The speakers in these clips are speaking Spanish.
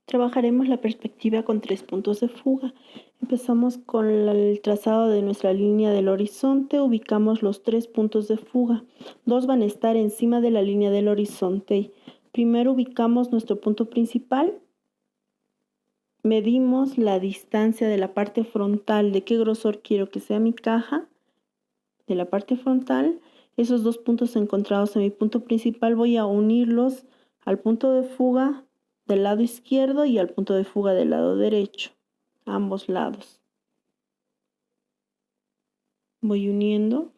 Trabajaremos la perspectiva con 3 puntos de fuga. Empezamos con el trazado de nuestra línea del horizonte, ubicamos los 3 puntos de fuga. 2 van a estar encima de la línea del horizonte. Primero ubicamos nuestro punto principal, medimos la distancia de la parte frontal, de qué grosor quiero que sea mi caja, de la parte frontal. Esos 2 puntos encontrados en mi punto principal voy a unirlos al punto de fuga del lado izquierdo y al punto de fuga del lado derecho, ambos lados. Voy uniendo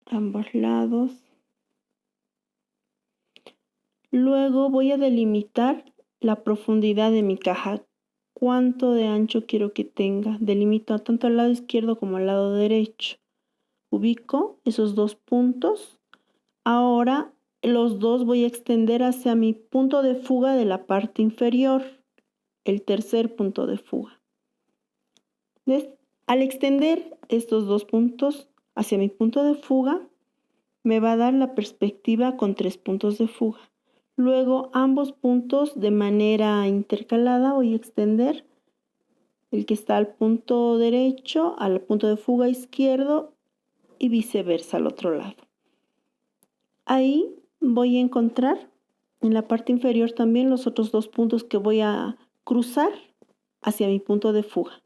ambos lados. Luego voy a delimitar la profundidad de mi caja. ¿Cuánto de ancho quiero que tenga? Delimito tanto al lado izquierdo como al lado derecho. Ubico esos 2 puntos. Ahora los dos voy a extender hacia mi punto de fuga de la parte inferior, el tercer punto de fuga. Al extender estos 2 puntos hacia mi punto de fuga, me va a dar la perspectiva con 3 puntos de fuga. Luego ambos puntos de manera intercalada voy a extender el que está al punto derecho al punto de fuga izquierdo y viceversa al otro lado. Ahí voy a encontrar en la parte inferior también los otros 2 puntos que voy a cruzar hacia mi punto de fuga.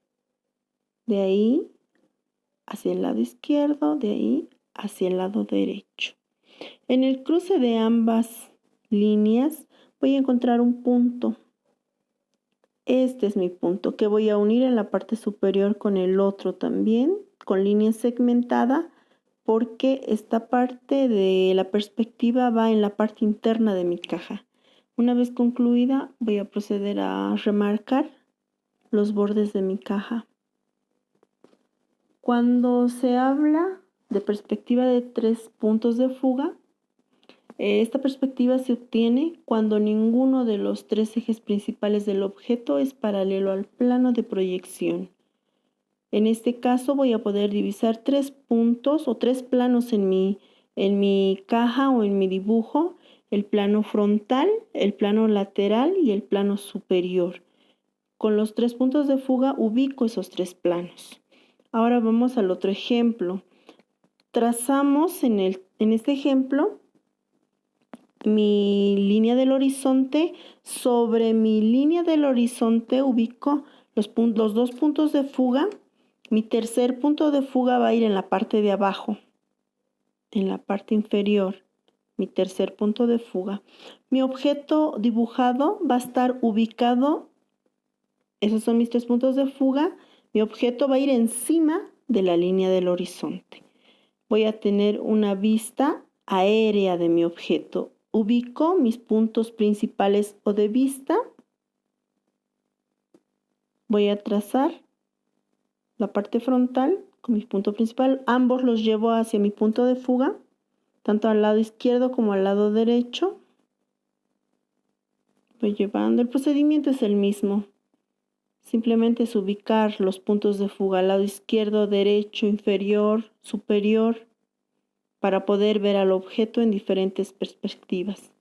De ahí hacia el lado izquierdo, de ahí hacia el lado derecho. En el cruce de ambas líneas voy a encontrar un punto. Este es mi punto que voy a unir en la parte superior con el otro también, con línea segmentada, porque esta parte de la perspectiva va en la parte interna de mi caja. Una vez concluida, voy a proceder a remarcar los bordes de mi caja. Cuando se habla de perspectiva de 3 puntos de fuga, esta perspectiva se obtiene cuando ninguno de los 3 ejes principales del objeto es paralelo al plano de proyección. En este caso voy a poder divisar 3 puntos o 3 planos en mi caja o en mi dibujo: el plano frontal, el plano lateral y el plano superior. Con los 3 puntos de fuga ubico esos 3 planos. Ahora vamos al otro ejemplo. Trazamos en este ejemplo mi línea del horizonte. Sobre mi línea del horizonte ubico los 2 puntos de fuga. Mi tercer punto de fuga va a ir en la parte de abajo, en la parte inferior. Mi tercer punto de fuga. Mi objeto dibujado va a estar ubicado, esos son mis 3 puntos de fuga. Mi objeto va a ir encima de la línea del horizonte. Voy a tener una vista aérea de mi objeto. Ubico mis puntos principales o de vista. Voy a trazar la parte frontal con mi punto principal. Ambos los llevo hacia mi punto de fuga, tanto al lado izquierdo como al lado derecho. Voy llevando. El procedimiento es el mismo. Simplemente es ubicar los puntos de fuga al lado izquierdo, derecho, inferior, superior, para poder ver al objeto en diferentes perspectivas.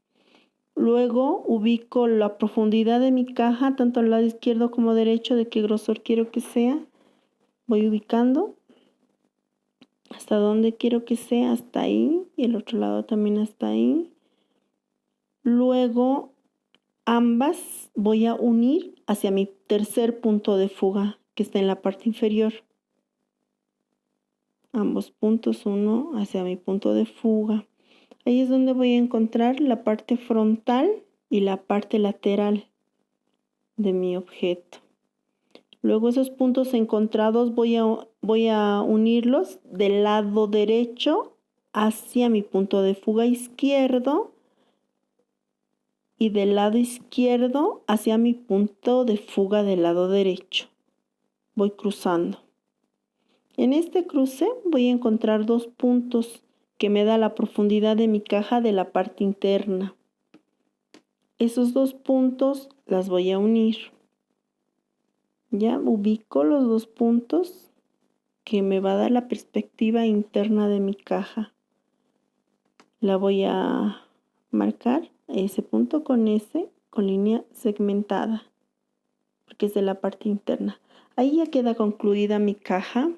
Luego ubico la profundidad de mi caja, tanto al lado izquierdo como derecho, de qué grosor quiero que sea. Voy ubicando hasta donde quiero que sea, hasta ahí, y el otro lado también hasta ahí. Luego ambas voy a unir hacia mi tercer punto de fuga, que está en la parte inferior. Ambos puntos uno hacia mi punto de fuga. Ahí es donde voy a encontrar la parte frontal y la parte lateral de mi objeto. Luego esos puntos encontrados voy a unirlos del lado derecho hacia mi punto de fuga izquierdo y del lado izquierdo hacia mi punto de fuga del lado derecho. Voy cruzando. En este cruce voy a encontrar 2 puntos que me da la profundidad de mi caja de la parte interna. Esos 2 puntos las voy a unir. Ya ubico los 2 puntos que me va a dar la perspectiva interna de mi caja. La voy a marcar ese punto con S con línea segmentada, porque es de la parte interna. Ahí ya queda concluida mi caja.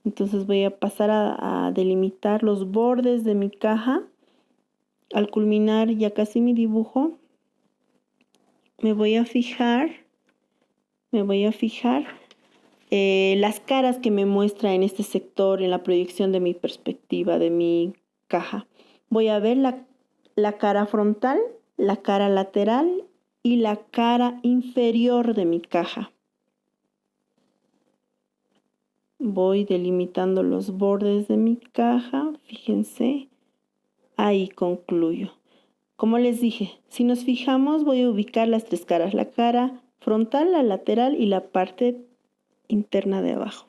Entonces voy a pasar a delimitar los bordes de mi caja. Al culminar ya casi mi dibujo, me voy a fijar las caras que me muestra en este sector, en la proyección de mi perspectiva, de mi caja. Voy a ver la cara frontal, la cara lateral y la cara inferior de mi caja. Voy delimitando los bordes de mi caja, fíjense, ahí concluyo. Como les dije, si nos fijamos voy a ubicar las tres caras, la cara frontal, la lateral y la parte interna de abajo.